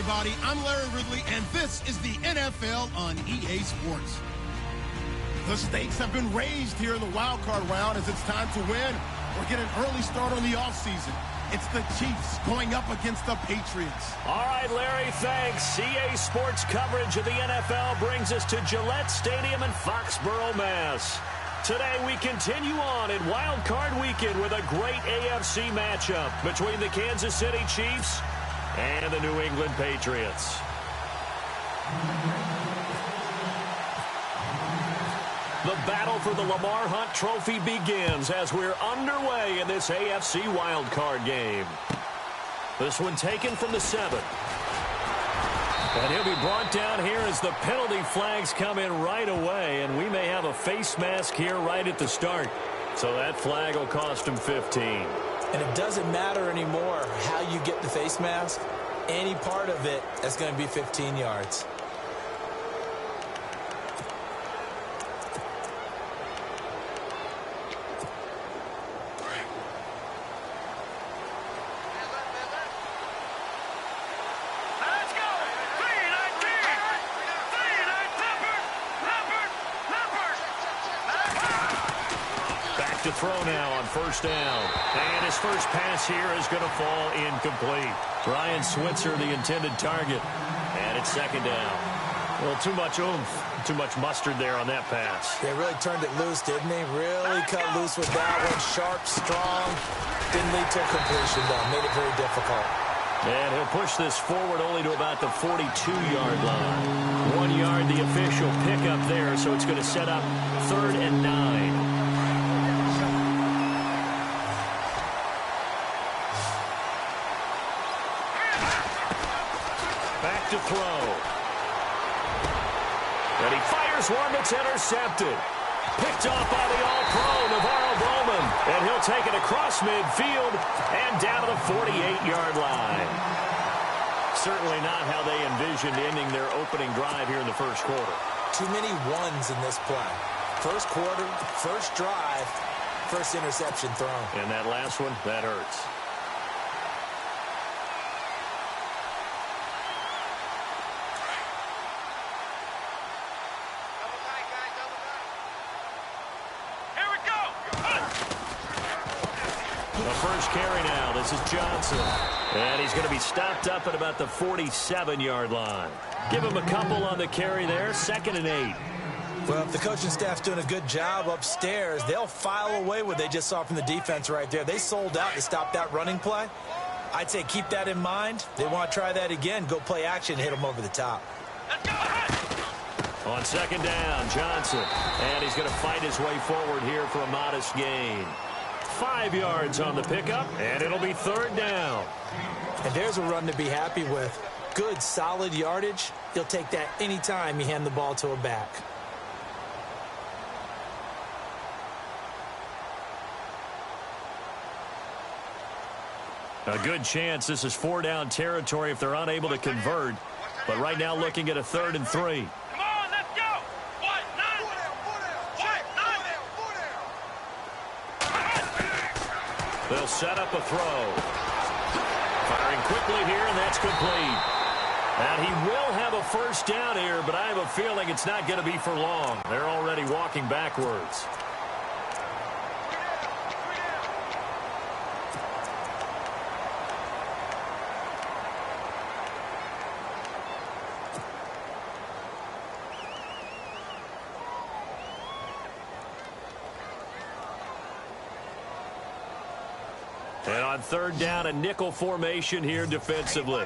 everybody. I'm Larry Ridley, and this is the NFL on EA Sports. The stakes have been raised here in the wildcard round as it's time to win or get an early start on the offseason. It's the Chiefs going up against the Patriots. All right, Larry, thanks. EA Sports coverage of the NFL brings us to Gillette Stadium in Foxborough, Mass. Today we continue on in Wild Card Weekend with a great AFC matchup between the Kansas City Chiefs and the New England Patriots. The battle for the Lamar Hunt Trophy begins as we're underway in this AFC wildcard game. This one taken from the 7. And he'll be brought down here as the penalty flags come in right away, and we may have a face mask here right at the start. So that flag will cost him 15. And it doesn't matter anymore how you get the face mask. Any part of it is going to be 15 yards. To throw now on first down. And his first pass here is going to fall incomplete. Ryan Switzer, the intended target. And it's second down. Well, too much oomph, too much mustard there on that pass. They really turned it loose, didn't they? Really cut loose with that one. Sharp, strong. Didn't lead to a completion, though. Made it very difficult. And he'll push this forward only to about the 42-yard line. 1 yard, the official pickup there, so it's going to set up 3rd and 9. Back to throw. And he fires one that's intercepted. Picked off by the All-Pro, Navarro Bowman. And he'll take it across midfield and down to the 48-yard line. Certainly not how they envisioned ending their opening drive here in the first quarter. Too many ones in this play. First quarter, first drive, first interception thrown. And that last one, that hurts. First carry now. This is Johnson. And he's going to be stopped up at about the 47-yard line. Give him a couple on the carry there. 2nd and 8. Well, if the coaching staff's doing a good job upstairs, they'll file away what they just saw from the defense right there. They sold out to stop that running play. I'd say keep that in mind. They want to try that again. Go play action, hit them over the top. On 2nd down, Johnson. And he's going to fight his way forward here for a modest gain. 5 yards on the pickup, and it'll be 3rd down. And there's a run to be happy with. Good, solid yardage. You'll take that anytime you hand the ball to a back. A good chance this is 4-down territory if they're unable to convert. But right now looking at a 3rd and 3. They'll set up a throw. Firing quickly here, and that's complete. And he will have a first down here, but I have a feeling it's not going to be for long. They're already walking backwards. And on 3rd down, a nickel formation here defensively.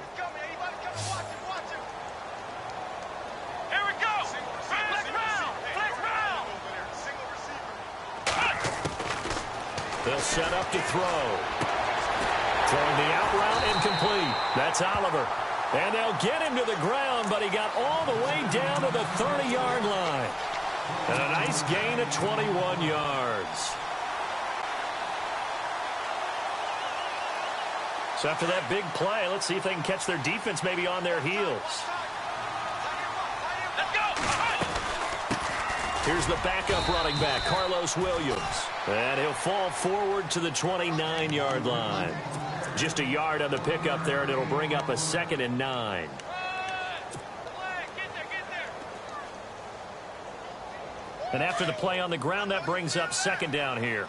They'll set up to throw. Throwing the out route incomplete. That's Oliver. And they'll get him to the ground, but he got all the way down to the 30-yard line. And a nice gain of 21 yards. So after that big play, let's see if they can catch their defense maybe on their heels. Here's the backup running back, Carlos Williams. And he'll fall forward to the 29-yard line. Just a yard on the pickup there, and it'll bring up a 2nd and 9. And after the play on the ground, that brings up 2nd down here.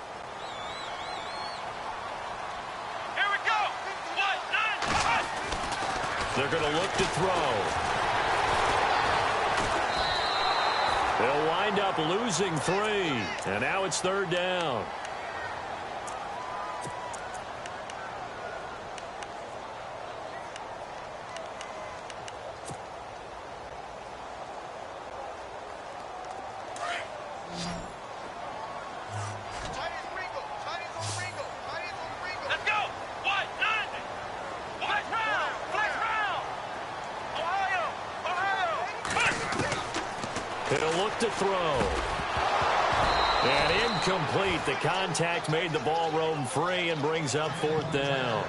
They're going to look to throw. They'll wind up losing 3. And now it's 3rd down. He'll look to throw. And incomplete. The contact made the ball roam free and brings up 4th down.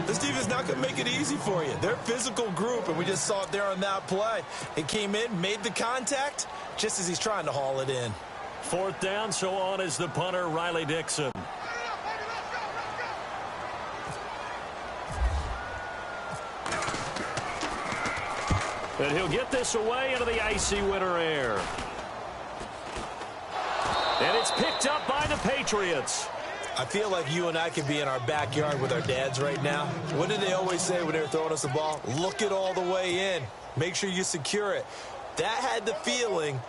This defense is not going to make it easy for you. They're a physical group, and we just saw it there on that play. It came in, made the contact, just as he's trying to haul it in. 4th down, so on is the punter, Riley Dixon. And he'll get this away into the icy winter air. And it's picked up by the Patriots. I feel like you and I could be in our backyard with our dads right now. What did they always say when they were throwing us the ball? Look it all the way in. Make sure you secure it. That had the feeling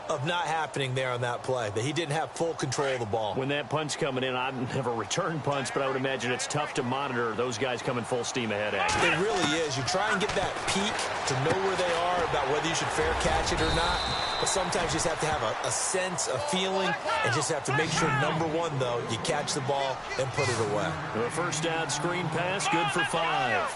of not happening there on that play, that he didn't have full control of the ball. When that punch coming in, I've never returned punch, but I would imagine it's tough to monitor those guys coming full steam ahead at you. It really is. You try and get that peek to know where they are, about whether you should fair catch it or not. But sometimes you just have to have a sense, a feeling, and just have to make sure, number one, though, you catch the ball and put it away. The 1st down screen pass, good for 5.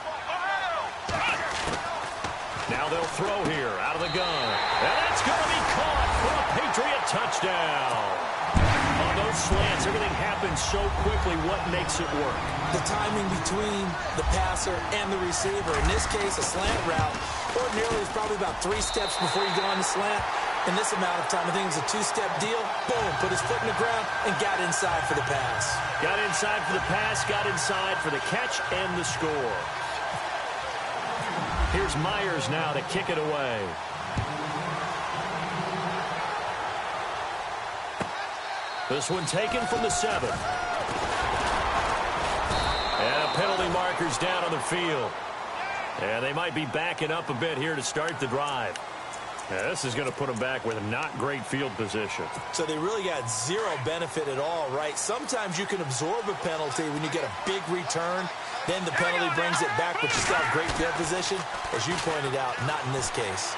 Now they'll throw here out of the gun. And that's going to be caught for a Patriot touchdown. On those slants, everything happens so quickly. What makes it work? The timing between the passer and the receiver. In this case, a slant route. Ordinarily, it's probably about 3 steps before you go on the slant. In this amount of time, I think it was a 2-step deal. Boom, put his foot in the ground and got inside for the pass. Got inside for the pass, got inside for the catch and the score. Here's Myers now to kick it away. This one taken from the 7. And a penalty marker's down on the field. And they might be backing up a bit here to start the drive. Now, this is going to put them back with not great field position. So they really got zero benefit at all, right? Sometimes you can absorb a penalty when you get a big return. Then the penalty brings it back, but you still have great field position. As you pointed out, not in this case.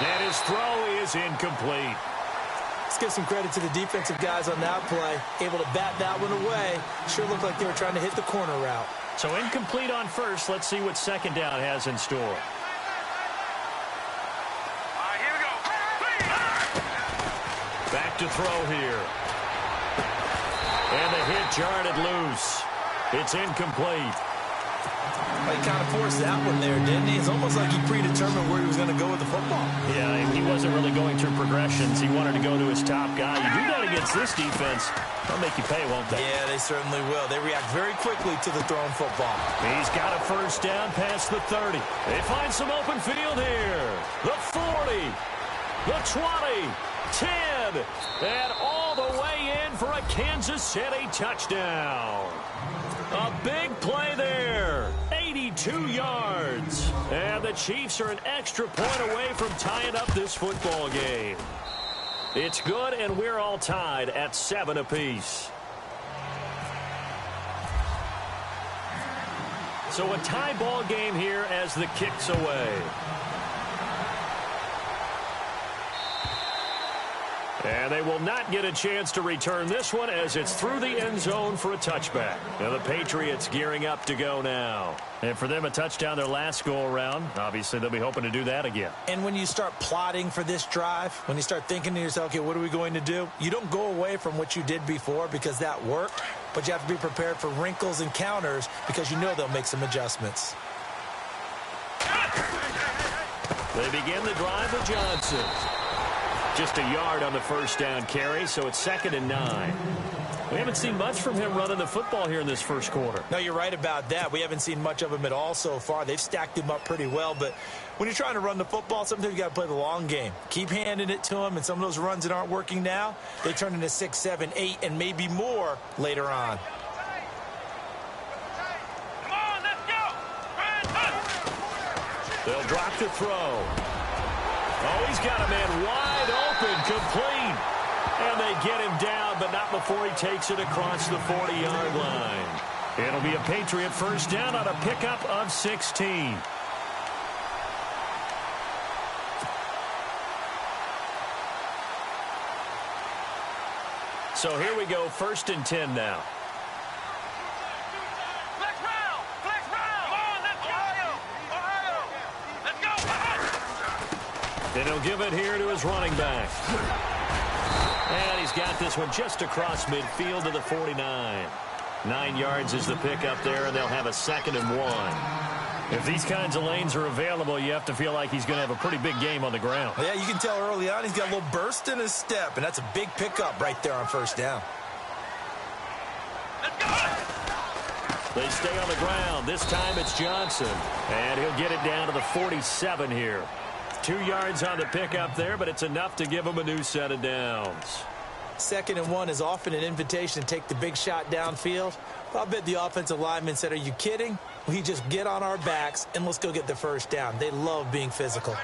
And his throw is incomplete. Let's give some credit to the defensive guys on that play. Able to bat that one away. Sure looked like they were trying to hit the corner route. So incomplete on first. Let's see what 2nd down has in store. Back to throw here. And the hit jarred it loose. It's incomplete. Well, he kind of forced that one there, didn't he? It's almost like he predetermined where he was going to go with the football. Yeah, he wasn't really going through progressions. He wanted to go to his top guy. You do that against this defense, they'll make you pay, won't they? Yeah, they certainly will. They react very quickly to the thrown football. He's got a 1st down past the 30. They find some open field here. The 40, the 20, 10, and all the way in for a Kansas City touchdown. A big play there. 82 yards. And the Chiefs are an extra point away from tying up this football game. It's good, and we're all tied at 7 apiece. So a tie ball game here as the kick's away. And they will not get a chance to return this one as it's through the end zone for a touchback. Now the Patriots gearing up to go now. And for them, a touchdown their last go-around. Obviously, they'll be hoping to do that again. And when you start plotting for this drive, when you start thinking to yourself, okay, what are we going to do? You don't go away from what you did before because that worked, but you have to be prepared for wrinkles and counters because you know they'll make some adjustments. They begin the drive with Johnson. Just a yard on the 1st down carry, so it's 2nd and 9. We haven't seen much from him running the football here in this first quarter. No, you're right about that. We haven't seen much of him at all so far. They've stacked him up pretty well, but when you're trying to run the football, sometimes you got to play the long game. Keep handing it to him, and some of those runs that aren't working now, they turn into 6, 7, 8, and maybe more later on. They'll drop to throw. Oh, he's got a man wide open, complete. And they get him down, but not before he takes it across the 40-yard line. It'll be a Patriot 1st down on a pickup of 16. So here we go, 1st and 10 now. And he'll give it here to his running back. And he's got this one just across midfield to the 49. 9 yards is the pickup there, and they'll have a 2nd and 1. If these kinds of lanes are available, you have to feel like he's going to have a pretty big game on the ground. Yeah, you can tell early on he's got a little burst in his step, and that's a big pickup right there on 1st down. They stay on the ground. This time it's Johnson. And he'll get it down to the 47 here. 2 yards on the pickup there, but it's enough to give him a new set of downs. 2nd and 1 is often an invitation to take the big shot downfield. I'll bet the offensive lineman said, are you kidding? We just get on our backs and let's go get the 1st down. They love being physical.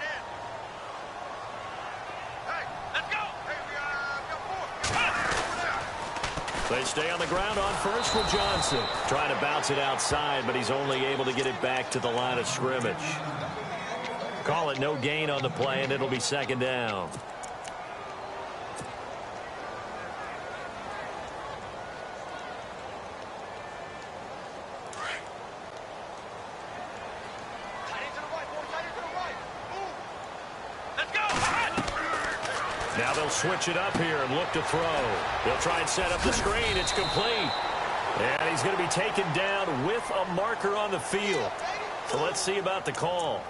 They stay on the ground on 1st with Johnson. Trying to bounce it outside, but he's only able to get it back to the line of scrimmage. Call it no gain on the play, and it'll be 2nd down. Now they'll switch it up here and look to throw. They'll try and set up the screen. It's complete. And he's going to be taken down with a marker on the field. So let's see about the call.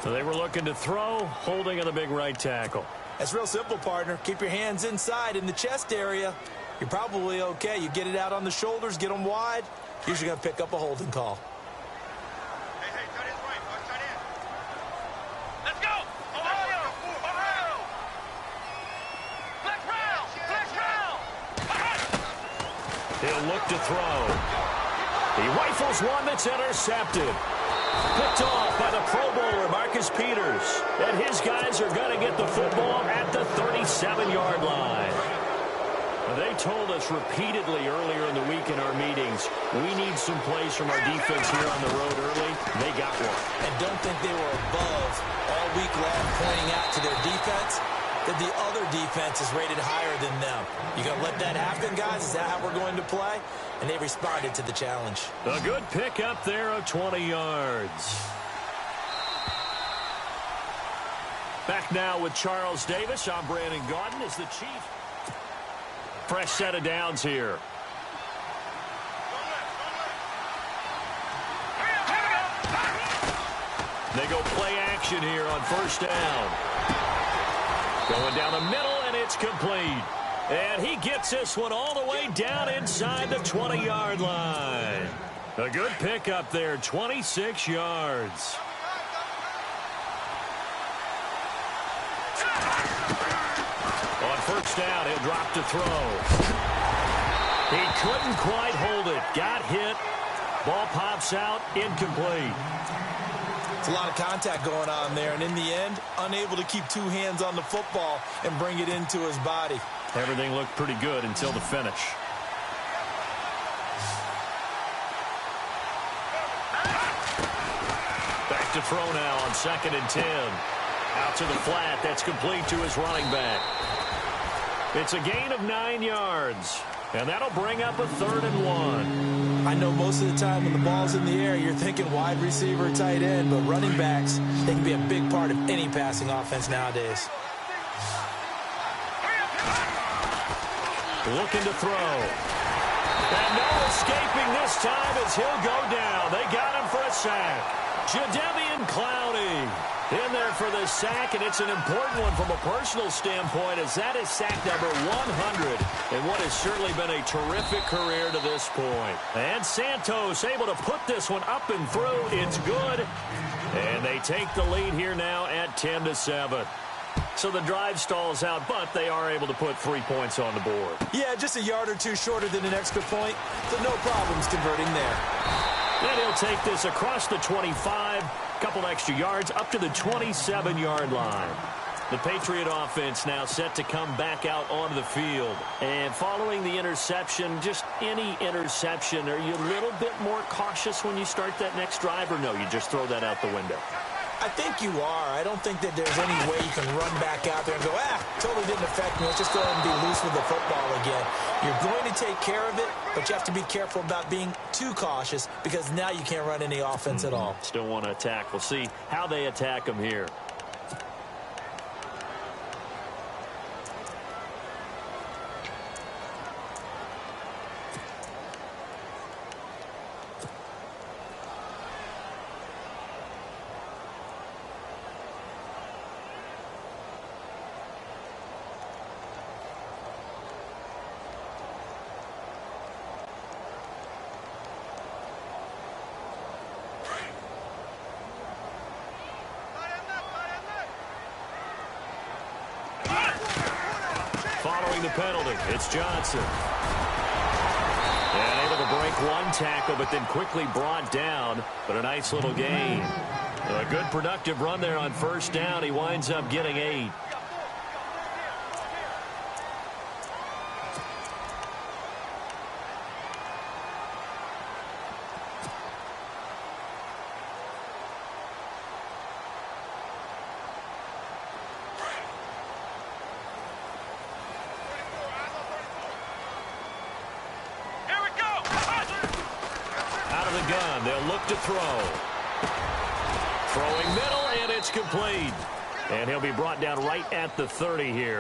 So they were looking to throw, holding on the big right tackle. That's real simple, partner. Keep your hands inside in the chest area. You're probably okay. You get it out on the shoulders, get them wide. Usually going to pick up a holding call. He'll look to throw. He rifles one that's intercepted. Picked off by the Pro Bowler, Marcus Peters. And his guys are going to get the football at the 37-yard line. They told us repeatedly earlier in the week in our meetings, we need some plays from our defense here on the road early. They got one. And don't think they were above all week long pointing out to their defense that the other defense is rated higher than them. You going to let that happen, guys? Is that how we're going to play? And they responded to the challenge. A good pickup there of 20 yards. Back now with Charles Davis. I'm Brandon Gaudin as the Chief. Fresh set of downs here. They go play action here on 1st down. Going down the middle, and it's complete. And he gets this one all the way down inside the 20-yard line. A good pickup there, 26 yards. On 1st down, he'll drop to throw. He couldn't quite hold it. Got hit. Ball pops out, incomplete. It's a lot of contact going on there, and in the end, unable to keep 2 hands on the football and bring it into his body. Everything looked pretty good until the finish. Back to throw now on 2nd and 10. Out to the flat. That's complete to his running back. It's a gain of 9 yards, and that'll bring up a 3rd and 1. I know most of the time when the ball's in the air, you're thinking wide receiver, tight end, but running backs, they can be a big part of any passing offense nowadays. Looking to throw. And no escaping this time as he'll go down. They got him for a sack. Jadeveon Clowney in there for the sack, and it's an important one from a personal standpoint as that is sack number 100 in what has certainly been a terrific career to this point. And Santos able to put this one up and through. It's good. And they take the lead here now at 10-7. So the drive stalls out, but they are able to put 3 points on the board. Yeah, just a yard or two shorter than an extra point, so no problems converting there. And he'll take this across the 25, couple extra yards, up to the 27-yard line. The Patriot offense now set to come back out onto the field. And following the interception, just any interception, are you a little bit more cautious when you start that next drive, or no, you just throw that out the window? I think you are. I don't think that there's any way you can run back out there and go, totally didn't affect me. Let's just go ahead and be loose with the football again. You're going to take care of it, but you have to be careful about being too cautious because now you can't run any offense at all. Still want to attack. We'll see how they attack them here. Following the penalty, it's Johnson. And able to break one tackle, but then quickly brought down. But a nice little gain. A good productive run there on first down. He winds up getting 8. They'll look to throw. Throwing middle, and it's complete. And he'll be brought down right at the 30 here.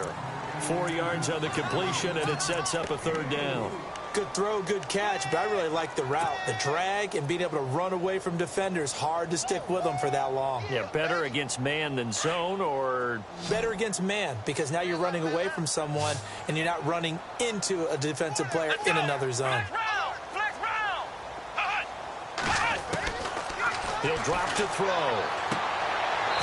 4 yards on the completion, and it sets up a third down. Good throw, good catch, but I really like the route. The drag and being able to run away from defenders. Hard to stick with them for that long. Yeah, better against man than zone, or? Better against man, because now you're running away from someone, and you're not running into a defensive player in another zone. He'll drop to throw.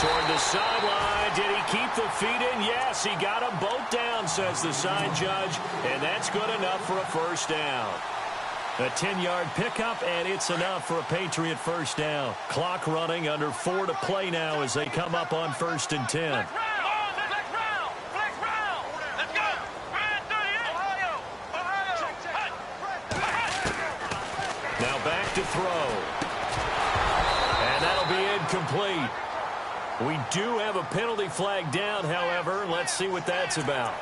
Toward the sideline. Did he keep the feet in? Yes, he got them both down, says the side judge. And that's good enough for a first down. A 10-yard pickup, and it's enough for a Patriot first down. Clock running, under 4 to play now as they come up on 1st and 10. Now back to throw. Incomplete. We do have a penalty flag down, however. Let's see what that's about.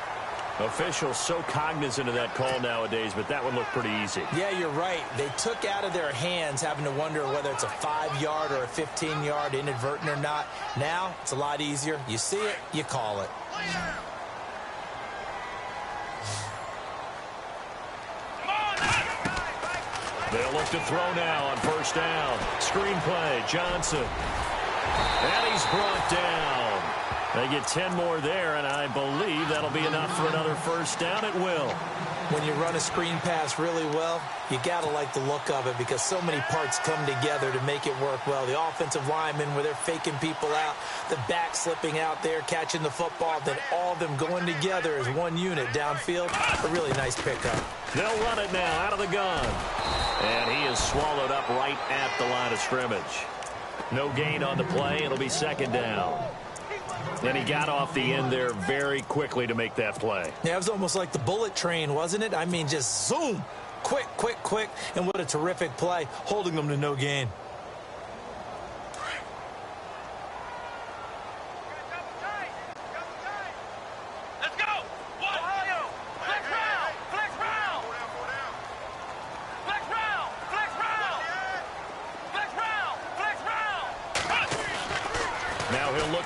Officials so cognizant of that call nowadays, but that one looked pretty easy. Yeah, you're right. They took out of their hands having to wonder whether it's a 5-yard or a 15-yard inadvertent or not. Now, it's a lot easier. You see it, you call it. They'll look to throw now on first down. Screen play, Johnson. And he's brought down. They get 10 more there, and I believe that'll be enough for another first down. It will. When you run a screen pass really well, you got to like the look of it because so many parts come together to make it work well. The offensive linemen, where they're faking people out, the back slipping out there, catching the football, then all of them going together as one unit downfield. A really nice pickup. They'll run it now out of the gun. And he is swallowed up right at the line of scrimmage. No gain on the play. It'll be second down. And he got off the end there very quickly to make that play. Yeah, it was almost like the bullet train, wasn't it? I mean, just zoom. Quick, quick, quick. And what a terrific play, holding them to no gain.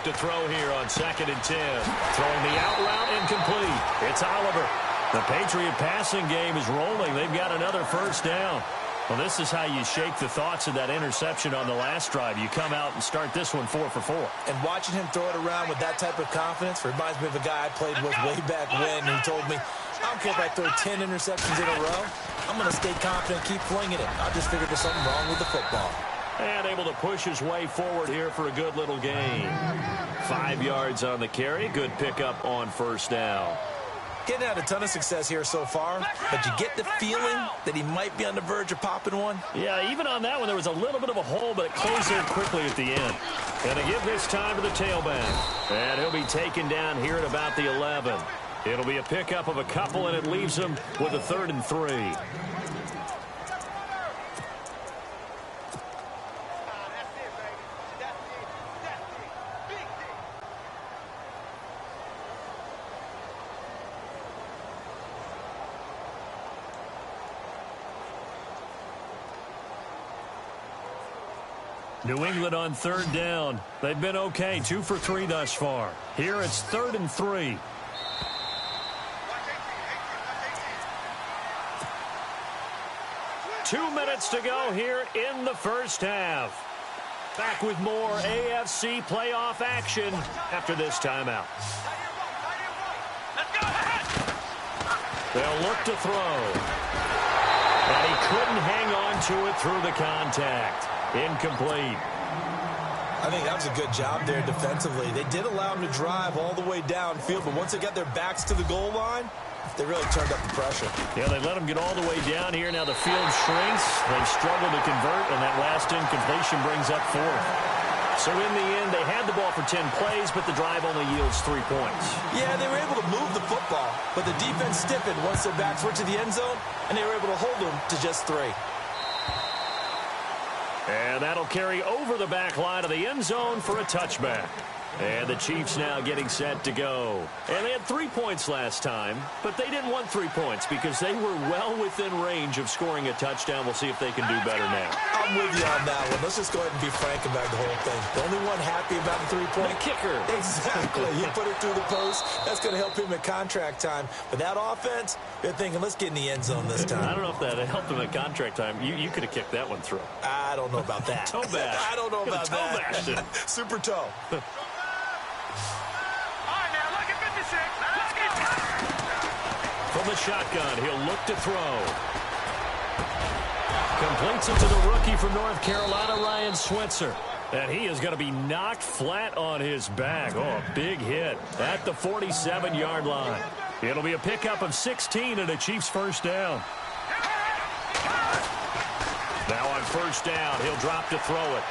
To throw here on 2nd and 10. Throwing the out route incomplete. It's Oliver. The Patriot passing game is rolling. They've got another first down. Well, this is how you shake the thoughts of that interception on the last drive. You come out and start this one 4 for 4. And watching him throw it around with that type of confidence reminds me of a guy I played with way back when who told me, I don't care if I throw 10 interceptions in a row. I'm going to stay confident, keep flinging it. I just figured there's something wrong with the football. And able to push his way forward here for a good little gain. 5 yards on the carry. Good pickup on first down. Getting out a ton of success here so far, but you get the feeling that he might be on the verge of popping one. Yeah, even on that one, there was a little bit of a hole, but it closed there quickly at the end. And to give this time to the tailback. And he'll be taken down here at about the 11. It'll be a pickup of a couple, and it leaves him with a 3rd and 3. New England on 3rd down. They've been okay, 2 for 3 thus far. Here it's 3rd and 3. Two minutes to go here in the first half. Back with more AFC playoff action after this timeout. They'll look to throw. And he couldn't hang on to it through the contact. Incomplete. I think that was a good job there defensively. They did allow them to drive all the way downfield, but once they got their backs to the goal line, they really turned up the pressure. Yeah, they let them get all the way down here. Now the field shrinks. They struggle to convert, and that last incompletion brings up 4th. So in the end, they had the ball for 10 plays, but the drive only yields 3 points. Yeah, they were able to move the football, but the defense stiffened once their backs were to the end zone, and they were able to hold them to just 3. And that'll carry over the back line of the end zone for a touchback. And the Chiefs now getting set to go. And they had 3 points last time, but they didn't want 3 points because they were well within range of scoring a touchdown. We'll see if they can do better now. I'm with you on that one. Let's just go ahead and be frank about the whole thing. The only one happy about the 3-point. The kicker. Exactly. He put it through the post. That's going to help him at contract time. But that offense, they're thinking, let's get in the end zone this time. I don't know if that helped him at contract time. You could have kicked that one through. I don't know about that. Toe bash. I don't know about that. Bashed it. Super toe. From the shotgun, he'll look to throw. Completes it to the rookie from North Carolina, Ryan Switzer. And he is going to be knocked flat on his back. Oh, a big hit at the 47-yard line. It'll be a pickup of 16 and a Chiefs first down. Now on first down, he'll drop to throw it.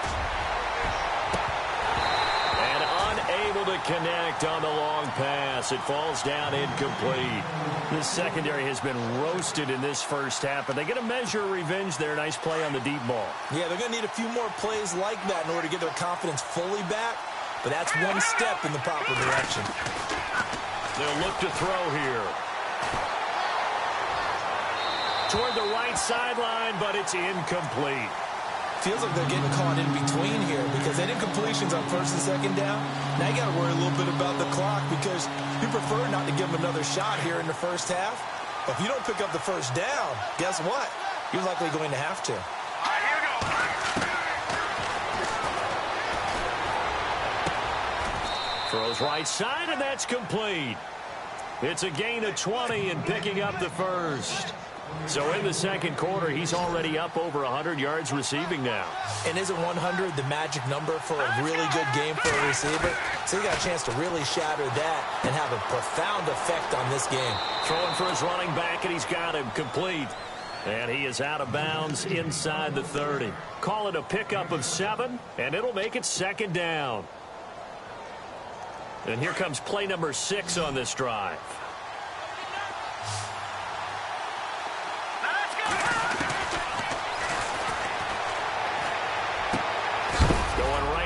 Unable to connect on the long pass. It falls down incomplete. This secondary has been roasted in this first half, but they get a measure of revenge there. Nice play on the deep ball. Yeah, they're going to need a few more plays like that in order to get their confidence fully back, but that's one step in the proper direction. They'll look to throw here. Toward the right sideline, but it's incomplete. Feels like they're getting caught in between here because they did completions on first and second down. Now you got to worry a little bit about the clock because you prefer not to give them another shot here in the first half. But if you don't pick up the first down, guess what? You're likely going to have to. All right, here we go. Throws right side, and that's complete. It's a gain of 20 and picking up the first. So in the second quarter, he's already up over 100 yards receiving now. And isn't 100 the magic number for a really good game for a receiver? So he got a chance to really shatter that and have a profound effect on this game. Throwing for his running back, and he's got him complete. And he is out of bounds inside the 30. Call it a pickup of 7, and it'll make it second down. And here comes play number 6 on this drive.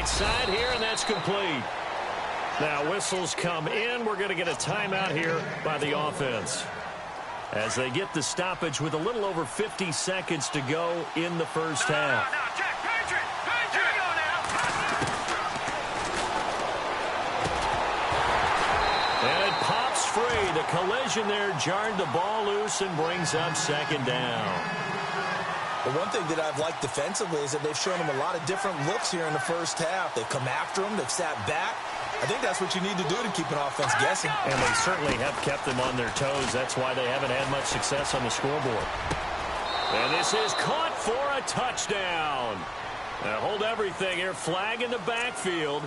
Side here, and that's complete. Now whistles come in. We're going to get a timeout here by the offense as they get the stoppage with a little over 50 seconds to go in the first half. And it pops free. The collision there jarred the ball loose and brings up second down. The one thing that I've liked defensively is that they've shown them a lot of different looks here in the first half. They've come after them. They've sat back. I think that's what you need to do to keep an offense guessing. And they certainly have kept them on their toes. That's why they haven't had much success on the scoreboard. And this is caught for a touchdown. Now hold everything here. Flag in the backfield.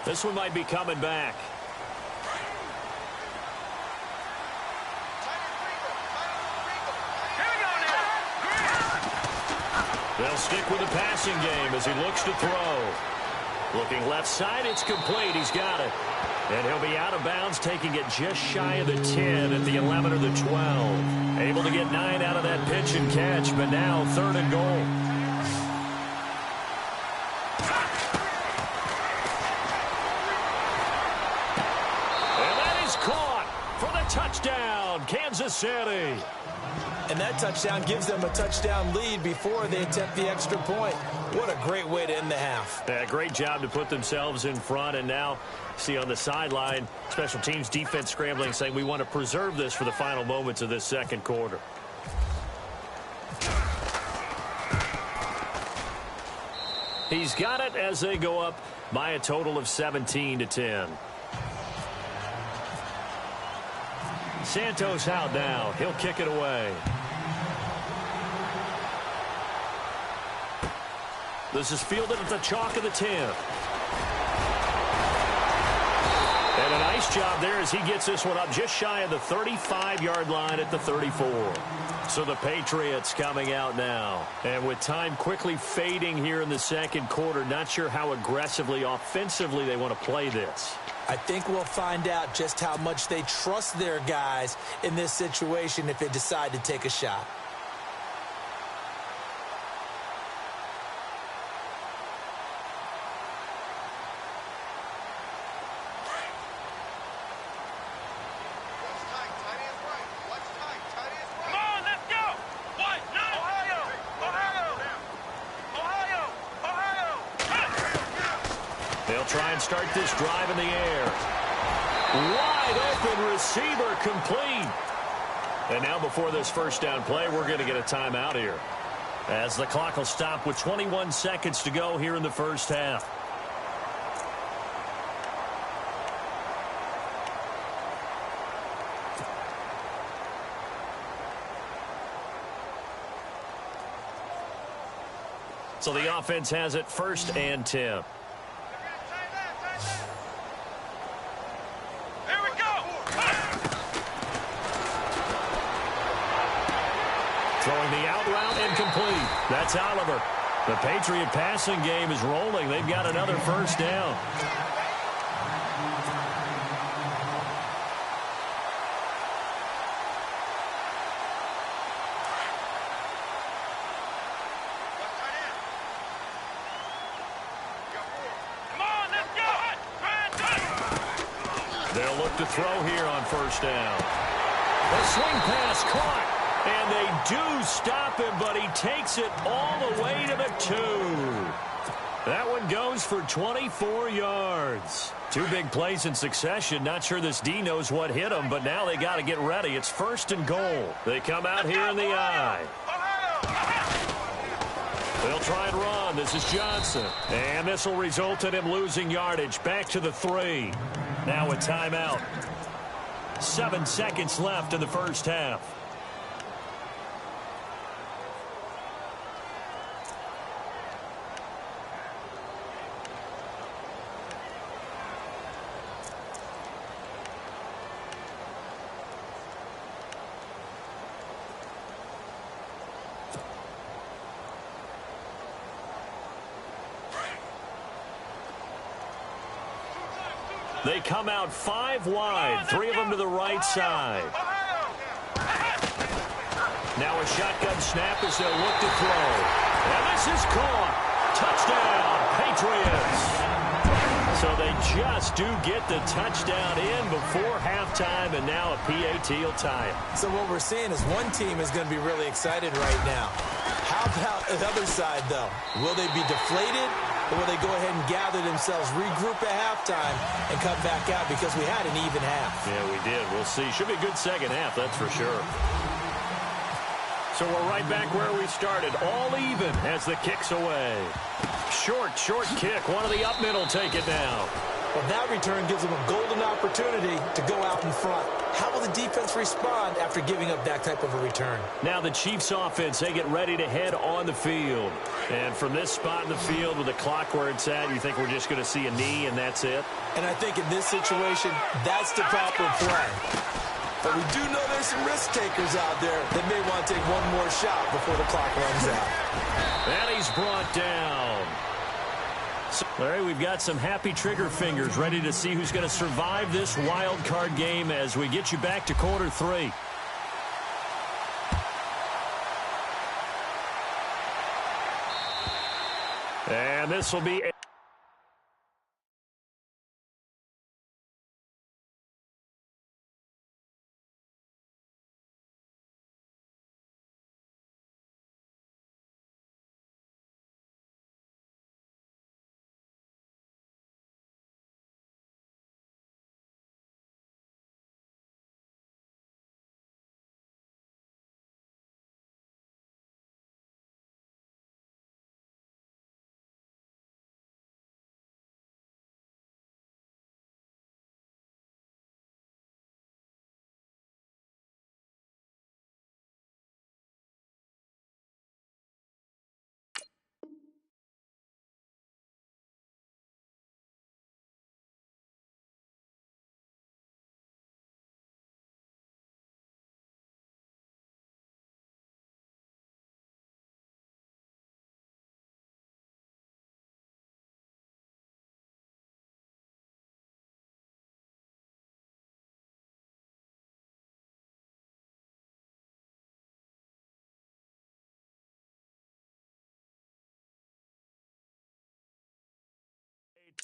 This one might be coming back. They'll stick with the passing game as he looks to throw. Looking left side, it's complete. He's got it. And he'll be out of bounds, taking it just shy of the 10 at the 11 or the 12. Able to get 9 out of that pitch and catch, but now 3rd and goal. And that is caught for the touchdown, Kansas City. And that touchdown gives them a touchdown lead before they attempt the extra point. What a great way to end the half. Yeah, great job to put themselves in front. And now, see on the sideline, special teams defense scrambling, saying we want to preserve this for the final moments of this second quarter. He's got it as they go up by a total of 17-10. Santos out now. He'll kick it away. This is fielded at the chalk of the 10. Nice job there as he gets this one up just shy of the 35-yard line at the 34. So the Patriots coming out now. And with time quickly fading here in the second quarter, not sure how aggressively, offensively they want to play this. I think we'll find out just how much they trust their guys in this situation if they decide to take a shot. They'll try and start this drive in the air. Wide open receiver complete. And now before this first down play, we're going to get a timeout here, as the clock will stop with 21 seconds to go here in the first half. So the offense has it 1st and 10. Throwing the out route and complete. That's Oliver. The Patriot passing game is rolling. They've got another first down. They'll look to throw here on first down. The swing pass caught. And they do stop him, but he takes it all the way to the 2. That one goes for 24 yards. 2 big plays in succession. Not sure this D knows what hit him, but now they got to get ready. It's 1st and goal. They come out here in the I. They'll try and run. This is Johnson. And this will result in him losing yardage. Back to the 3. Now a timeout. 7 seconds left in the first half. They come out 5 wide, 3 of them to the right side. Now a shotgun snap as they'll look to throw. And this is caught. Touchdown, Patriots. So they just do get the touchdown in before halftime, and now a PAT will tie it. So what we're seeing is one team is going to be really excited right now. How about the other side, though? Will they be deflated? Or will they go ahead and gather themselves, regroup at halftime, and come back out because we had an even half? Yeah, we did. We'll see. Should be a good second half, that's for sure. So we're right back where we started. All even as the kick's away. Short kick. One of the up middle take it down. Well, that return gives them a golden opportunity to go out in front. How will the defense respond after giving up that type of a return? Now the Chiefs offense, they get ready to head on the field. And from this spot in the field with the clock where it's at, you think we're just going to see a knee and that's it? And I think in this situation, that's the proper play. But we do know there's some risk takers out there that may want to take one more shot before the clock runs out. And he's brought down. All right, we've got some happy trigger fingers ready to see who's going to survive this wild card game as we get you back to quarter 3. And this will be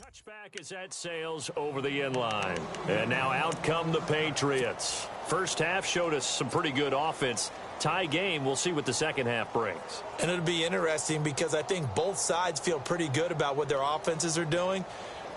Touchback is at Sales over the end line. And now out come the Patriots. First half showed us some pretty good offense. Tie game, we'll see what the second half brings. And it'll be interesting because I think both sides feel pretty good about what their offenses are doing.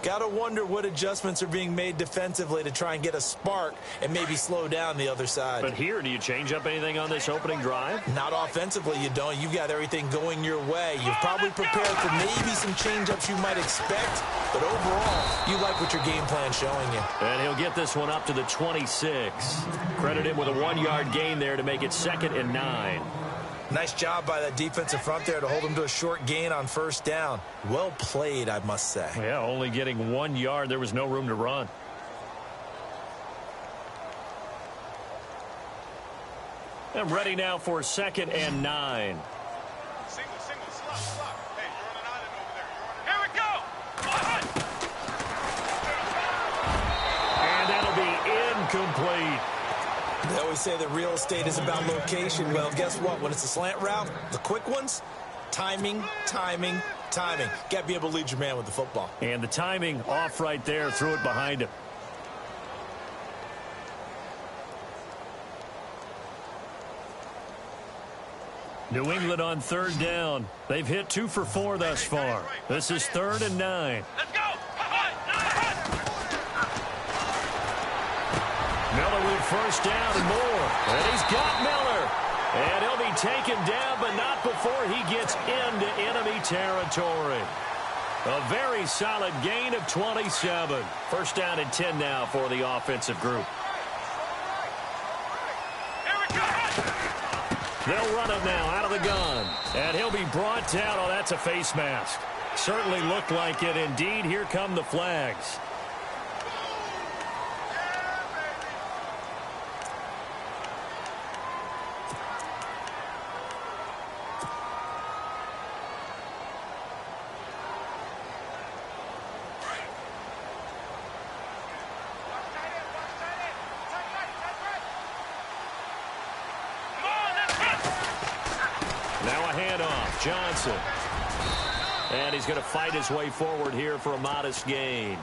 Got to wonder what adjustments are being made defensively to try and get a spark and maybe slow down the other side. But here, do you change up anything on this opening drive? Not offensively, you don't. You've got everything going your way. You've probably prepared for maybe some change-ups you might expect, but overall, you like what your game plan's showing you. And he'll get this one up to the 26. Credit him with a 1-yard gain there to make it 2nd and 9. Nice job by that defensive front there to hold him to a short gain on first down. Well played, I must say. Yeah, only getting 1 yard. There was no room to run. I'm ready now for 2nd and 9. Single, slot. Hey, you're on an island over there. Here we go! And that'll be incomplete. They always say that real estate is about location. Well, guess what? When it's a slant route, the quick ones, timing. Got to be able to lead your man with the football. And the timing off right there, threw it behind him. New England on 3rd down. They've hit 2 for 4 thus far. This is 3rd and 9. Let's go! Miller with first down and more. And he's got Miller. And he'll be taken down, but not before he gets into enemy territory. A very solid gain of 27. First down and 10 now for the offensive group. Here we go! They'll run it now out of the gun. And he'll be brought down. Oh, that's a face mask. Certainly looked like it. Indeed, here come the flags. Johnson. And he's going to fight his way forward here for a modest gain.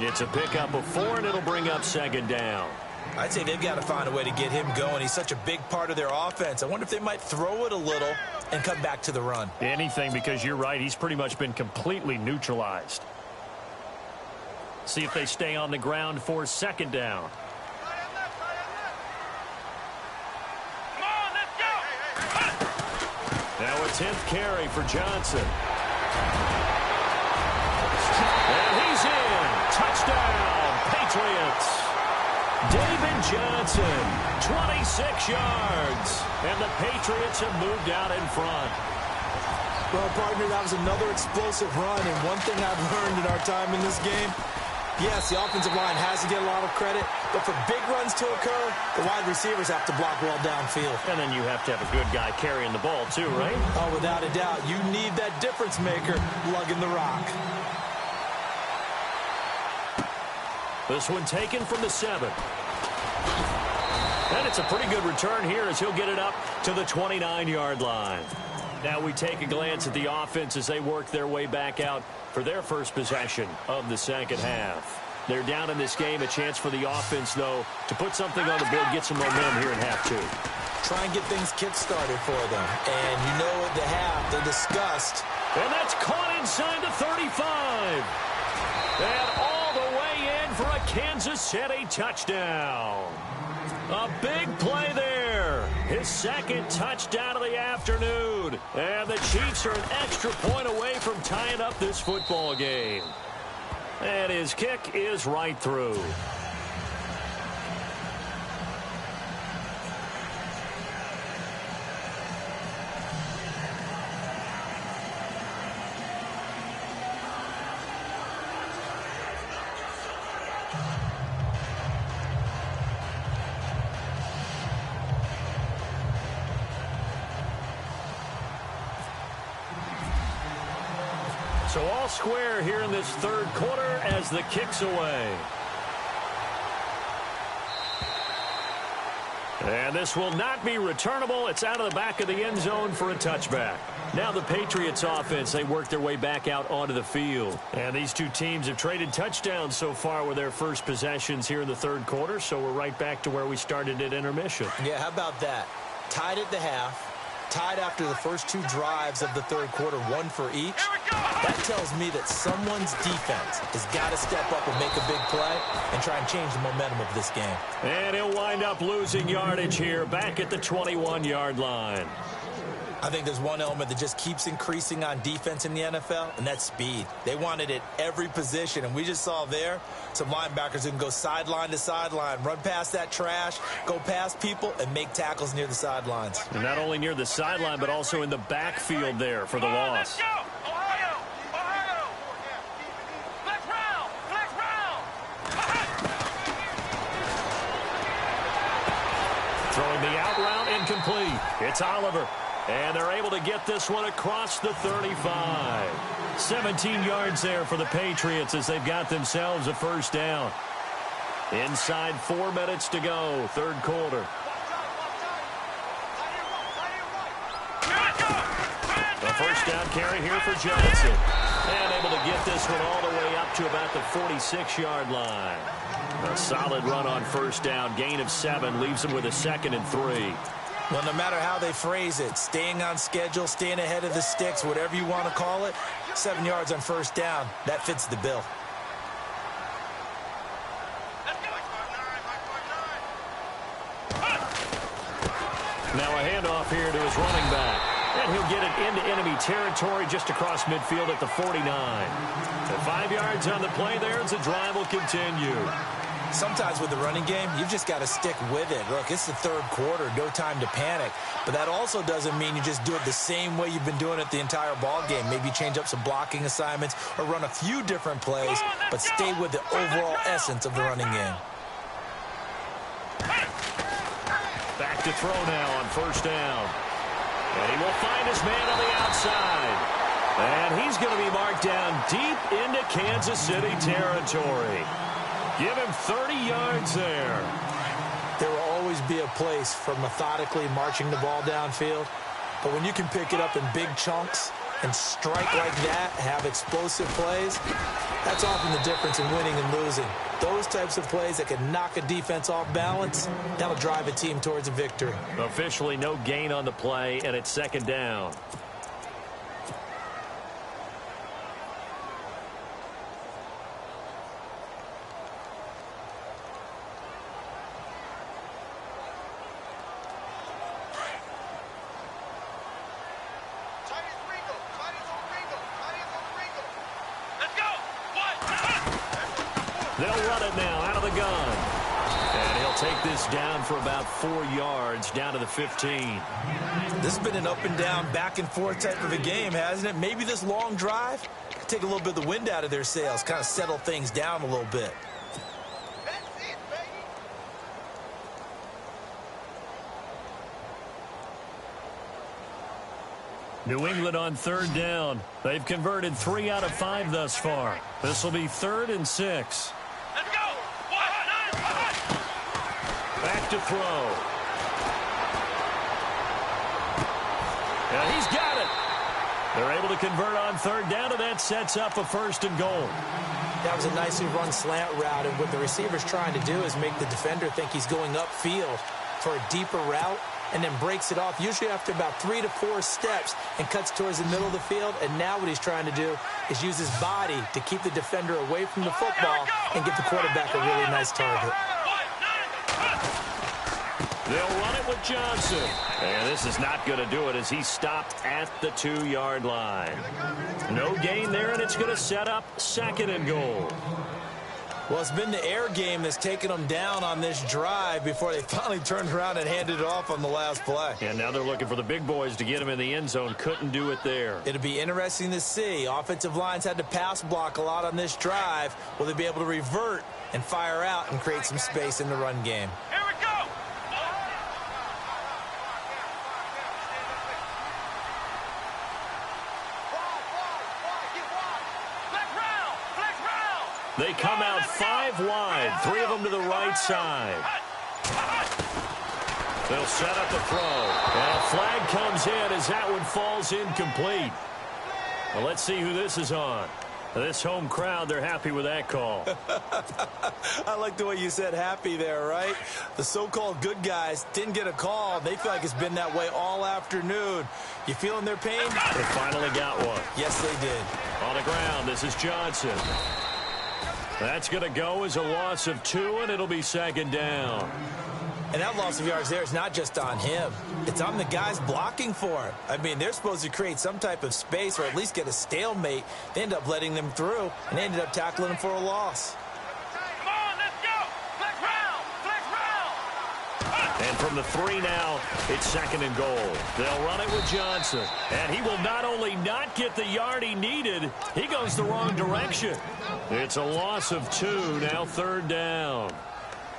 It's a pickup of 4, and it'll bring up 2nd down. I'd say they've got to find a way to get him going. He's such a big part of their offense. I wonder if they might throw it a little and come back to the run. Anything, because you're right. He's pretty much been completely neutralized. See if they stay on the ground for 2nd down. Now a 10th carry for Johnson. And he's in. Touchdown, Patriots. David Johnson, 26 yards. And the Patriots have moved out in front. Well, partner, that was another explosive run. And one thing I've learned in our time in this game, yes, the offensive line has to get a lot of credit, but for big runs to occur, the wide receivers have to block well downfield. And then you have to have a good guy carrying the ball too, right? Oh, without a doubt. You need that difference maker lugging the rock. This one taken from the 7. And it's a pretty good return here as he'll get it up to the 29-yard line. Now we take a glance at the offense as they work their way back out for their first possession of the second half. They're down in this game. A chance for the offense, though, to put something on the board, get some momentum here in half 2. Try and get things kick-started for them. And you know at the half, they discussed. And that's caught inside the 35. And all the way in for a Kansas City touchdown. A big play there. His 2nd touchdown of the afternoon. And the Chiefs are an extra point away from tying up this football game. And his kick is right through. So all square here in this 3rd quarter as the kick's away. And this will not be returnable. It's out of the back of the end zone for a touchback. Now the Patriots offense, they work their way back out onto the field. And these two teams have traded touchdowns so far with their first possessions here in the third quarter, so we're right back to where we started at intermission. Yeah, how about that? Tied at the half. Tied after the first two drives of the third quarter, one for each. That tells me that someone's defense has got to step up and make a big play and try and change the momentum of this game. And he'll wind up losing yardage here back at the 21-yard line. I think there's one element that just keeps increasing on defense in the NFL, and that's speed. They want it at every position, and we just saw there some linebackers who can go sideline to sideline, run past that trash, go past people, and make tackles near the sidelines. And not only near the sideline, but also in the backfield there for the loss. Throwing the out route incomplete. It's Oliver. And they're able to get this one across the 35. 17 yards there for the Patriots as they've got themselves a first down. Inside 4 minutes to go, third quarter. A first down carry here for Johnson. And able to get this one all the way up to about the 46-yard line. A solid run on first down. Gain of 7 leaves them with a 2nd and 3. Well, no matter how they phrase it, staying on schedule, staying ahead of the sticks, whatever you want to call it, 7 yards on first down, that fits the bill. Now a handoff here to his running back. And he'll get it into enemy territory just across midfield at the 49. And 5 yards on the play there as the drive will continue. Sometimes with the running game, you've just got to stick with it. Look, it's the third quarter, no time to panic. But that also doesn't mean you just do it the same way you've been doing it the entire ball game. Maybe change up some blocking assignments or run a few different plays, but stay with the overall essence of the running game. Back to throw now on first down. And he will find his man on the outside. And he's going to be marked down deep into Kansas City territory. Give him 30 yards there. There will always be a place for methodically marching the ball downfield. But when you can pick it up in big chunks and strike like that, have explosive plays, that's often the difference in winning and losing. Those types of plays that can knock a defense off balance, that'll drive a team towards a victory. Officially no gain on the play, and it's second down. They'll run it now out of the gun. And he'll take this down for about 4 yards, down to the 15. This has been an up and down, back and forth type of a game, hasn't it? Maybe this long drive could take a little bit of the wind out of their sails, kind of settle things down a little bit. New England on third down. They've converted 3 out of 5 thus far. This will be 3rd and 6. Let's go! Back to throw. And he's got it. They're able to convert on third down, and that sets up a 1st and goal. That was a nicely run slant route, and what the receiver's trying to do is make the defender think he's going upfield for a deeper route, and then breaks it off, usually after about 3 to 4 steps, and cuts towards the middle of the field. And now what he's trying to do is use his body to keep the defender away from the football and give the quarterback a really nice target. They'll run it with Johnson. And this is not going to do it as he stopped at the 2-yard line. No gain there, and it's going to set up 2nd and goal. Well, it's been the air game that's taken them down on this drive before they finally turned around and handed it off on the last play. And now they're looking for the big boys to get him in the end zone. Couldn't do it there. It'll be interesting to see. Offensive lines had to pass block a lot on this drive. Will they be able to revert and fire out and create some space in the run game? Here we go! They come out 5 wide, 3 of them to the right side. They'll set up the throw. And a flag comes in as that one falls incomplete. Well, let's see who this is on. This home crowd, they're happy with that call. I like the way you said happy there, right? The so-called good guys didn't get a call. They feel like it's been that way all afternoon. You feeling their pain? They finally got one. Yes, they did. On the ground, this is Johnson. That's going to go as a loss of 2, and it'll be second down. And that loss of yards there is not just on him. It's on the guys blocking for him. I mean, they're supposed to create some type of space or at least get a stalemate. They end up letting them through, and they ended up tackling him for a loss. Come on, let's go. Flex round. Flex round. And from the 3 now, it's second and goal. They'll run it with Johnson. And he will not only not get the yard he needed, he goes the wrong direction. It's a loss of 2, now third down.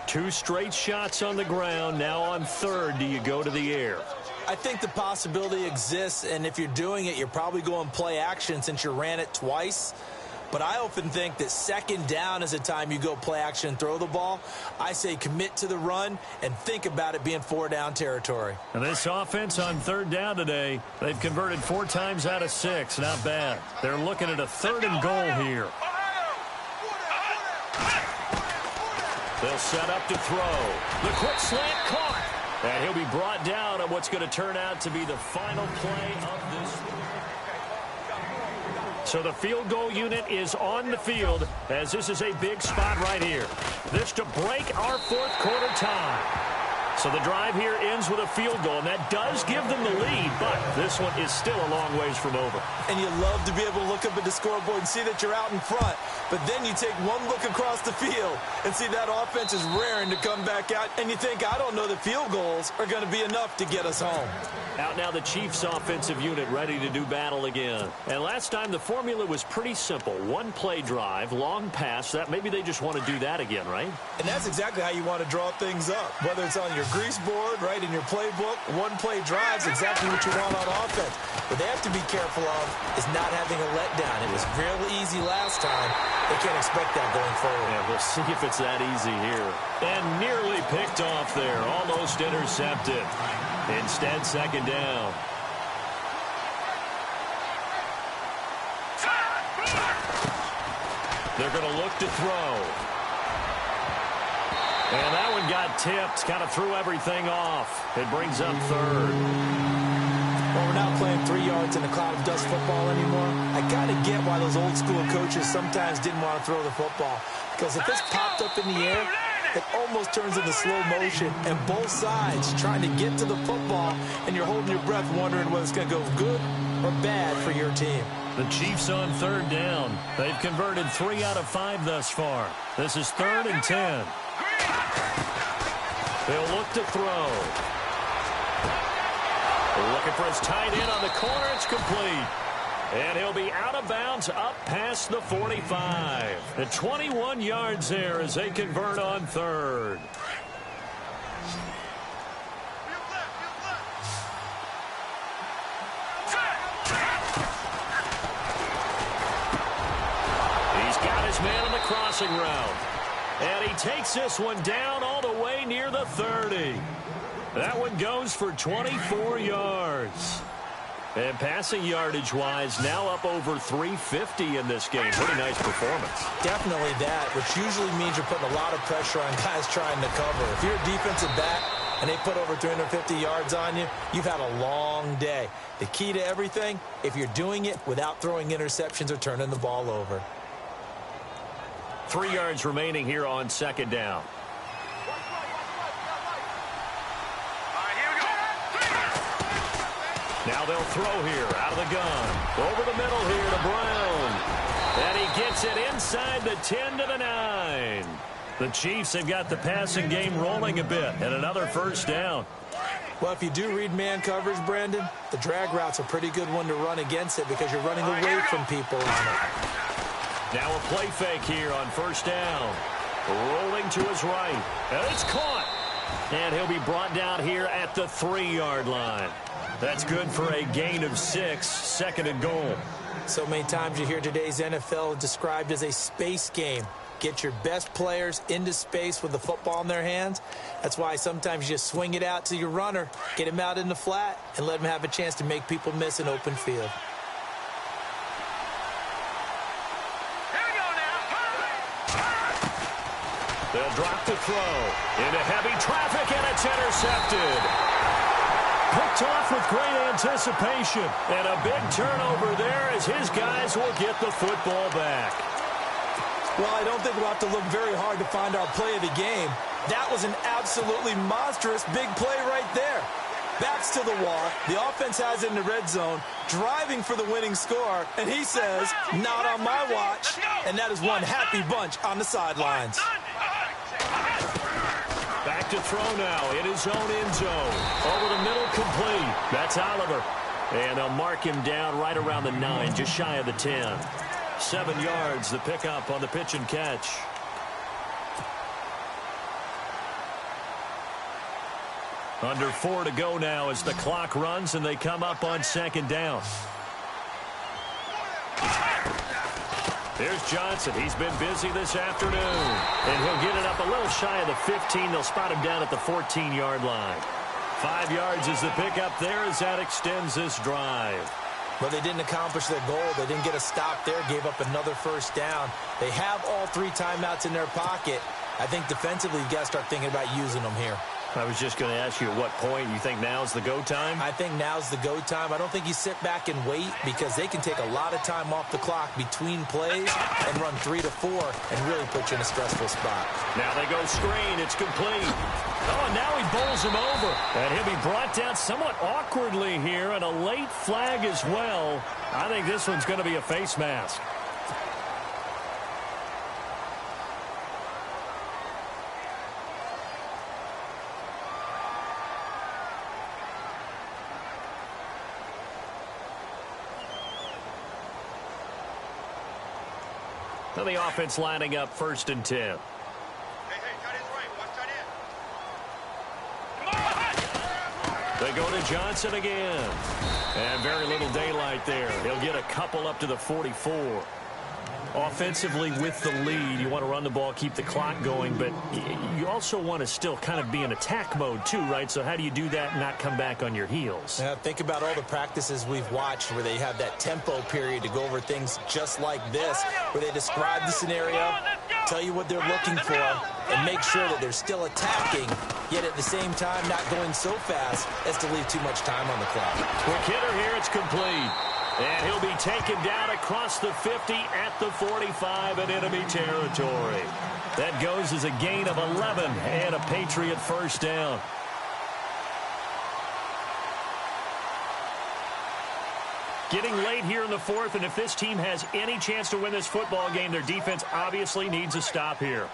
2 straight shots on the ground. Now on third, do you go to the air? I think the possibility exists, and if you're doing it, you're probably going play action since you ran it twice. But I often think that second down is the time you go play action and throw the ball. I say commit to the run and think about it being 4-down territory. And this offense on third down today, they've converted 4 times out of 6. Not bad. They're looking at a third and goal here. They'll set up to throw. The quick slant caught. And he'll be brought down on what's going to turn out to be the final play of this. So the field goal unit is on the field as this is a big spot right here. This to break our fourth quarter tie. So the drive here ends with a field goal, and that does give them the lead, but this one is still a long ways from over. And you love to be able to look up at the scoreboard and see that you're out in front. But then you take one look across the field and see that offense is raring to come back out. And you think, I don't know that field goals are going to be enough to get us home. Out now the Chiefs offensive unit ready to do battle again. And last time the formula was pretty simple. 1 play drive, long pass. That maybe they just want to do that again, right? And that's exactly how you want to draw things up. Whether it's on your grease board, right, in your playbook, 1 play drive is exactly what you want on offense. What they have to be careful of is not having a letdown. It was real easy last time. They can't expect that going forward. Yeah, we'll see if it's that easy here. And nearly picked off there. Almost intercepted. Instead, second down. They're going to look to throw. And that one got tipped. Kind of threw everything off. It brings up third. Well, we're not playing 3 yards in a cloud of dust football anymore. I got to get why those old school coaches sometimes didn't want to throw the football. Because if it's popped up in the air, it almost turns into slow motion. And both sides trying to get to the football, and you're holding your breath wondering whether it's going to go good or bad for your team. The Chiefs on third down. They've converted 3 out of 5 thus far. This is 3rd and 10. They'll look to throw. Looking for his tight end on the corner. It's complete. And he'll be out of bounds up past the 45. The 21 yards there as they convert on third. He's got his man on the crossing route. And he takes this one down all the way near the 30. That one goes for 24 yards. And passing yardage-wise, now up over 350 in this game. Pretty nice performance. Definitely that, which usually means you're putting a lot of pressure on guys trying to cover. If you're a defensive back and they put over 350 yards on you, you've had a long day. The key to everything, if you're doing it without throwing interceptions or turning the ball over. 3 yards remaining here on second down. Now they'll throw here out of the gun. Over the middle here to Brown. And he gets it inside the 10 to the 9. The Chiefs have got the passing game rolling a bit. And another first down. Well, if you do read man coverage, Brandon, the drag route's a pretty good one to run against it because you're running away from people on it. Now a play fake here on first down. Rolling to his right. And it's caught. And he'll be brought down here at the 3-yard line. That's good for a gain of 6, second and goal. So many times you hear today's NFL described as a space game. Get your best players into space with the football in their hands. That's why sometimes you just swing it out to your runner, get him out in the flat, and let him have a chance to make people miss an open field. They'll drop the throw into heavy traffic, and it's intercepted. Picked off with great anticipation, and a big turnover there as his guys will get the football back. Well, I don't think we'll have to look very hard to find our play of the game. That was an absolutely monstrous big play right there. Backs to the wall. The offense has it in the red zone, driving for the winning score, and he says, not on my watch. And that is one happy bunch on the sidelines. Back to throw now in his own end zone. Over the middle, complete. That's Oliver. And they'll mark him down right around the 9, just shy of the 10. 7 yards, the pickup on the pitch and catch. Under 4 to go now as the clock runs and they come up on 2nd down. There's Johnson. He's been busy this afternoon. And he'll get it up a little shy of the 15. They'll spot him down at the 14-yard line. 5 yards is the pickup there as that extends this drive. But they didn't accomplish their goal. They didn't get a stop there, gave up another first down. They have all 3 timeouts in their pocket. I think defensively, you got to start thinking about using them here. I was just going to ask you at what point you think now's the go time? I think now's the go time. I don't think you sit back and wait because they can take a lot of time off the clock between plays and run 3 to 4 and really put you in a stressful spot. Now they go screen. It's complete. Oh, and now he bowls him over. And he'll be brought down somewhat awkwardly here, and a late flag as well. I think this one's going to be a face mask. So the offense lining up 1st and 10. Hey, tight end's right. Watch tight end. They go to Johnson again. And very little daylight there. He'll get a couple up to the 44. Offensively with the lead, you want to run the ball, keep the clock going, but you also want to still kind of be in attack mode too, right? So how do you do that and not come back on your heels? Yeah, think about all the practices we've watched where they have that tempo period to go over things just like this, where they describe the scenario, tell you what they're looking for, and make sure that they're still attacking, yet at the same time not going so fast as to leave too much time on the clock. Quick hitter here, it's complete. And he'll be taken down across the 50 at the 45 in enemy territory. That goes as a gain of 11 and a Patriot first down. Getting late here in the 4th, and if this team has any chance to win this football game, their defense obviously needs a stop here.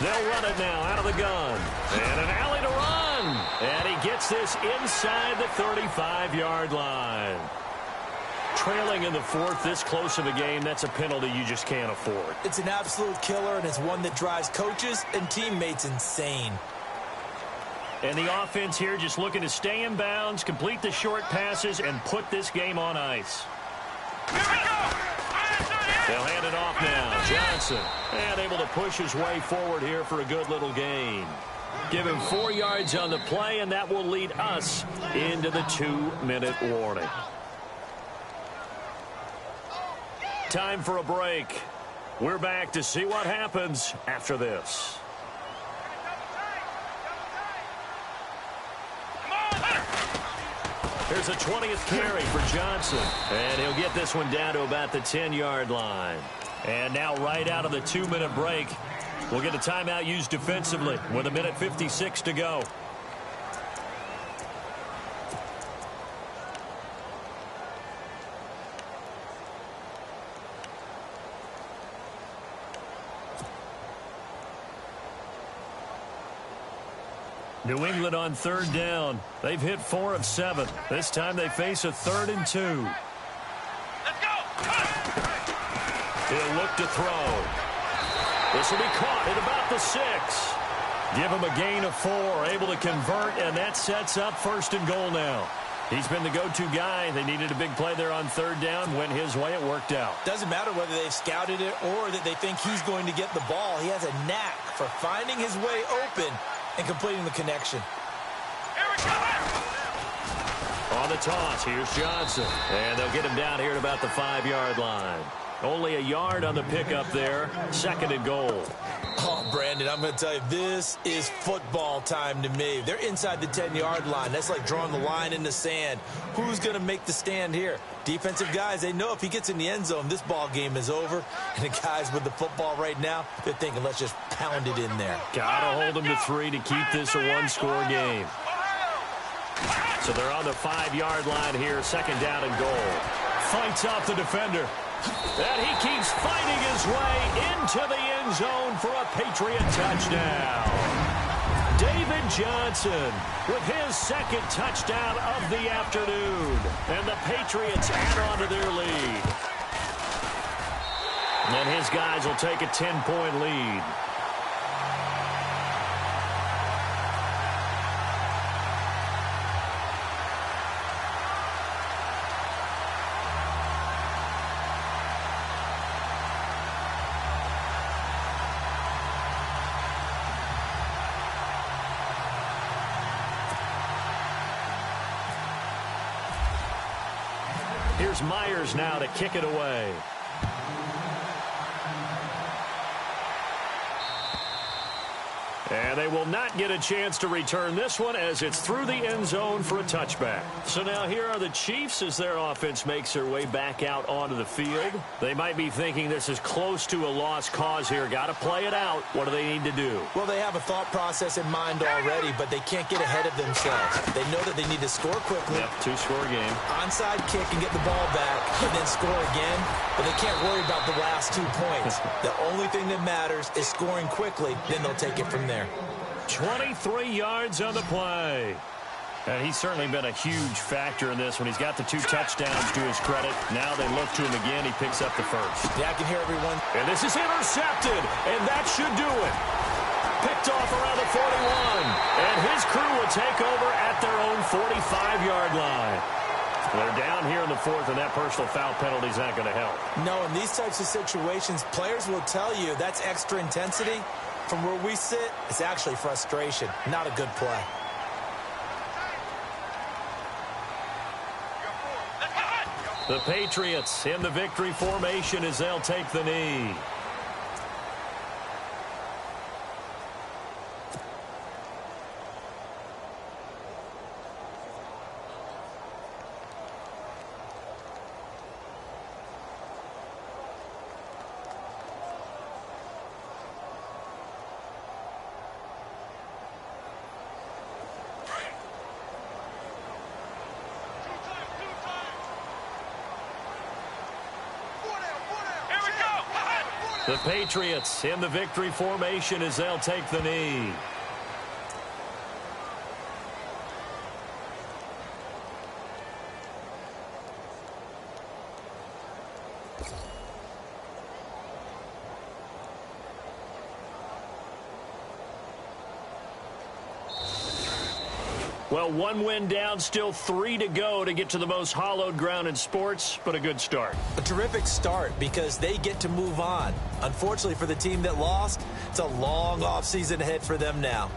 They'll run it now out of the gun. And an alley to run. And he gets this inside the 35-yard line. Trailing in the 4th, this close of a game, that's a penalty you just can't afford. It's an absolute killer, and it's one that drives coaches and teammates insane. And the offense here just looking to stay in bounds, complete the short passes, and put this game on ice. They'll hand it off now. Johnson, and able to push his way forward here for a good little gain. Give him 4 yards on the play, and that will lead us into the 2-minute warning. Time for a break. We're back to see what happens after this. Here's a 20th carry for Johnson. And he'll get this one down to about the 10-yard line. And now right out of the 2-minute break, we'll get a timeout used defensively with 1:56 to go. New England on 3rd down. They've hit 4 of 7. This time they face a 3rd and 2. Let's go. He'll look to throw. This will be caught at about the 6. Give him a gain of 4. Able to convert, and that sets up 1st and goal now. He's been the go-to guy. They needed a big play there on third down. Went his way. It worked out. Doesn't matter whether they've scouted it or that they think he's going to get the ball. He has a knack for finding his way open and completing the connection. Here we go. On the toss, here's Johnson. And they'll get him down here at about the 5-yard line. Only a yard on the pickup there. 2nd and goal. Oh, Brandon, I'm going to tell you, this is football time to me. They're inside the 10-yard line. That's like drawing the line in the sand. Who's going to make the stand here? Defensive guys, they know if he gets in the end zone, this ball game is over. And the guys with the football right now, they're thinking, let's just pound it in there. Got to hold them to 3 to keep this a one-score game. So they're on the 5-yard line here, 2nd down and goal. Fights off the defender. And he keeps fighting his way into the end zone for a Patriot touchdown. David Johnson with his 2nd touchdown of the afternoon. And the Patriots add on to their lead. And his guys will take a 10-point lead. Here's Myers now to kick it away. And they will not get a chance to return this one as it's through the end zone for a touchback. So now here are the Chiefs as their offense makes their way back out onto the field. They might be thinking this is close to a lost cause here. Got to play it out. What do they need to do? Well, they have a thought process in mind already, but they can't get ahead of themselves. They know that they need to score quickly. Yep, 2-score game. Onside kick and get the ball back and then score again. But they can't worry about the last 2 points. The only thing that matters is scoring quickly. Then they'll take it from there. 23 yards on the play. And he's certainly been a huge factor in this when he's got the 2 touchdowns to his credit. Now they look to him again. He picks up the first. Yeah, I can hear everyone. And this is intercepted, and that should do it. Picked off around the 41. And his crew will take over at their own 45-yard line. They're down here in the 4th, and that personal foul penalty is not going to help. No, in these types of situations, players will tell you that's extra intensity. From where we sit, it's actually frustration, not a good play. The Patriots in the victory formation as they'll take the knee. The Patriots in the victory formation as they'll take the knee. Well, 1 win down, still 3 to go to get to the most hallowed ground in sports, but a good start. A terrific start because they get to move on. Unfortunately for the team that lost, it's a long offseason ahead for them now.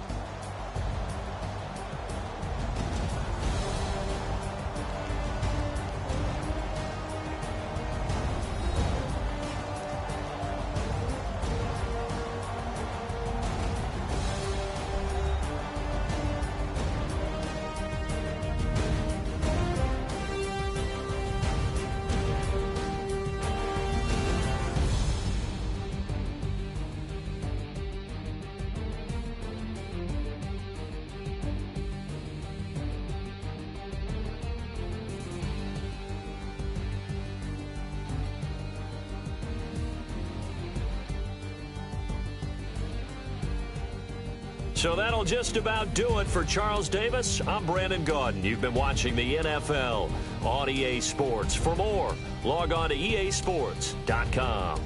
So that'll just about do it for Charles Davis. I'm Brandon Gaudin. You've been watching the NFL on EA Sports. For more, log on to easports.com.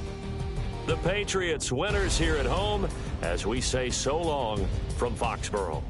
The Patriots winners here at home as we say so long from Foxborough.